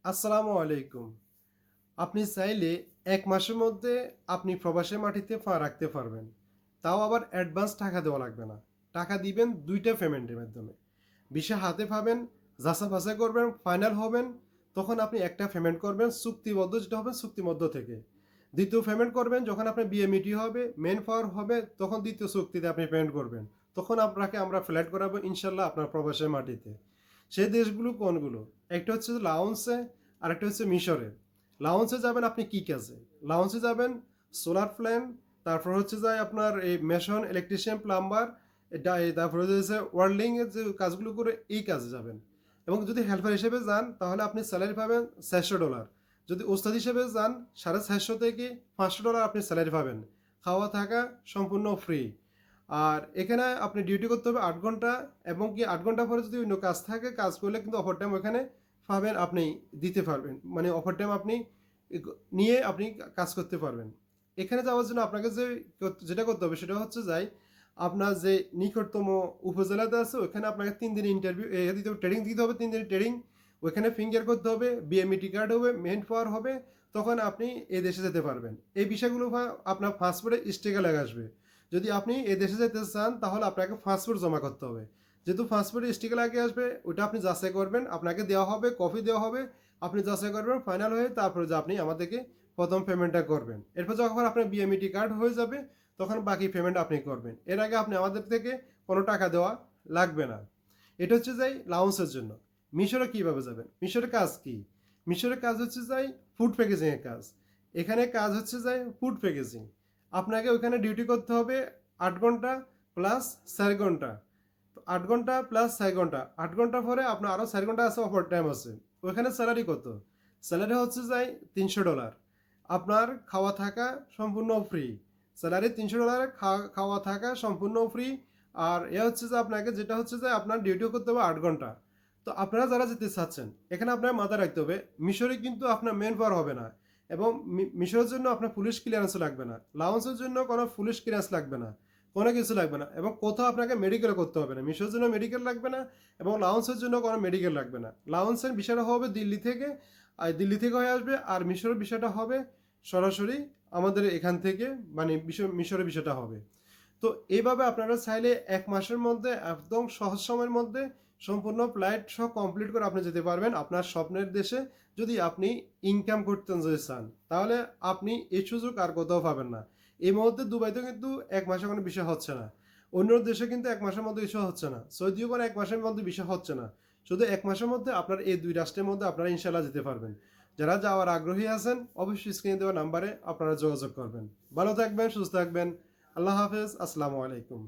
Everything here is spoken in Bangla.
আসসালামু আলাইকুম। আপনি চাইলে ১ মাসের মধ্যে আপনি প্রবাসের মাটিতে পা রাখতে পারবেন। তাও আবার অ্যাডভান্স টাকা দেওয়া লাগবে না। টাকা দিবেন ২ টা পেমেন্টের মাধ্যমে। ভিসা হাতে পাবেন, যাচাই-বাছাই করবেন, ফাইনাল হবেন, তখন আপনি একটা পেমেন্ট করবেন চুক্তিবদ্ধ যেটা হবে চুক্তিবদ্ধ থেকে। দ্বিতীয় পেমেন্ট করবেন যখন আপনার বিএমইটি হবে, মেইন পাওয়ার হবে, তখন দ্বিতীয় চুক্তিতে আপনি পেমেন্ট করবেন। তখন আপনাকে আমরা ফ্লাইট করাবো ইনশাআল্লাহ আপনার প্রবাসের মাটিতে। সেই দেশগুলো কোনগুলো? একটা হচ্ছে লাওন্সে, আরেকটা হচ্ছে মিশরে। লাওন্সে যাবেন আপনি কি কাজে? লাওন্সে যাবেন সোলার প্ল্যান, তারপর হচ্ছে যায় আপনার এই মেশন, ইলেকট্রিশিয়ান, প্লাম্বার, তারপরে হচ্ছে ওয়েল্ডিং এর যে কাজগুলো করে এই কাজে যাবেন। এবং যদি হেল্পার হিসেবে যান তাহলে আপনি স্যালারি পাবেন $400। যদি ওস্তাদ হিসেবে যান 450 থেকে $500 আপনি স্যালারি পাবেন। খাওয়া থাকা সম্পূর্ণ ফ্রি। আর এখানে আপনি ডিউটি করতে হবে ৮ ঘন্টা, এবং কি ৮ ঘন্টা পরে যদি অন্য কাজ থাকে, কাজ করলে কিন্তু ওভার টাইম ওখানে পাবেন, আপনি দিতে পারবেন। মানে ওভার টাইম আপনি নিয়ে আপনি কাজ করতে পারবেন। এখানে যাওয়ার জন্য আপনাকে যেটা করতে হবে সেটা হচ্ছে আপনার যে নিকটতম উপজেলাতে আছে ওখানে আপনাকে ৩ দিনের ইন্টারভিউ দিতে হবে, ট্রেনিং দিতে হবে, ৩ দিনের ট্রেনিং। ওইখানে ফিঙ্গার করতে হবে, বিএমইটি কার্ড হবে, মেইন পাওয়ার হবে, তখন আপনি এই দেশে যেতে পারবেন। এই বিষয়গুলো আপনার পাসপোর্টে স্টিকার লেগে আসবে। যদি আপনি এ দেশে যেতে চান তাহলে আপনাকে পাসপোর্ট জমা করতে হবে। যেহেতু পাসপোর্টে স্টিকার লাগিয়ে আসবে, ওটা আপনি যাচাই করবেন, আপনাকে দেওয়া হবে, কপি দেওয়া হবে, আপনি যাচাই করবেন, ফাইনাল হয়ে তারপরে যে আপনি আমাদেরকে প্রথম পেমেন্টটা করবেন। এরপর যখন আপনার বিএমইটি কার্ড হয়ে যাবে তখন বাকি পেমেন্ট আপনি করবেন। এর আগে আপনি আমাদের থেকে কোনো টাকা দেওয়া লাগবে না। এটা হচ্ছে লাউন্সের জন্য। মিশরে কিভাবে যাবেন? মিশরের কাজ কি? মিশরের কাজ হচ্ছে ফুড প্যাকেজিংয়ের কাজ। এখানে কাজ হচ্ছে ফুড প্যাকেজিং। আপনাকে ওইখানে ডিউটি করতে হবে ৮ ঘন্টা প্লাস ৪ ঘন্টা। ৮ ঘন্টা প্লাস ৪ ঘন্টা। ৮ ঘন্টা পরে আপনার আরও ৪ ঘন্টা আছে, ওভার টাইম আছে। ওইখানে স্যালারি কত? স্যালারি হচ্ছে $৩০০। আপনার খাওয়া থাকা সম্পূর্ণ ফ্রি। স্যালারি $৩০০, খাওয়া থাকা সম্পূর্ণ ফ্রি। আর হচ্ছে আপনাকে যেটা হচ্ছে আপনার ডিউটিও করতে হবে ৮ ঘন্টা। তো আপনারা যারা যেতে চাচ্ছেন, এখানে আপনার মাথায় রাখতে হবে মিশরে কিন্তু আপনার মেন পাওয়ার হবে না, এবং মিশরের জন্য আপনার পুলিশ ক্লিয়ারেন্স লাগবে না, লাউন্সের জন্য কোনো পুলিশ ক্লিয়ারেন্স লাগবে না, কোনো কিছু লাগবে না, এবং কোথাও আপনাকে মেডিকেল করতে হবে না। মিশরের জন্য মেডিকেল লাগবে না, এবং লাউন্সের জন্য কোনো মেডিকেল লাগবে না। লাউন্সের বিষয়টা হবে দিল্লি থেকে, আর দিল্লি থেকে হয়ে আসবে। আর মিশরের বিষয়টা হবে সরাসরি আমাদের এখান থেকে, মানে মিশরের বিষয়টা হবে। তো এইভাবে আপনারা চাইলে ১ মাসের মধ্যে একদম সহজ সময়ের মধ্যে সম্পূর্ণ ফ্লাইট সহ কমপ্লিট করে আপনি যেতে পারবেন আপনার স্বপ্নের দেশে। যদি আপনি ইনকাম করতে যদি চান তাহলে আপনি এই সুযোগ আর কোথাও পাবেন না। এই মুহূর্তে দুবাইতেও কিন্তু ১ মাসে কোনো বিষয় হচ্ছে না। অন্য দেশে কিন্তু ১ মাসের মধ্যে বিষয় হচ্ছে না। সৌদিও কোনো ১ মাসের মধ্যে বিষয় হচ্ছে না। শুধু ১ মাসের মধ্যে আপনার এই ২ রাষ্ট্রের মধ্যে আপনারা ইনশাআল্লাহ যেতে পারবেন। যারা যাওয়ার আগ্রহী আছেন অবশ্যই স্ক্রিনে দেওয়া নাম্বারে আপনারা যোগাযোগ করবেন। ভালো থাকবেন, সুস্থ থাকবেন। আল্লাহ হাফেজ। আসসালামু আলাইকুম।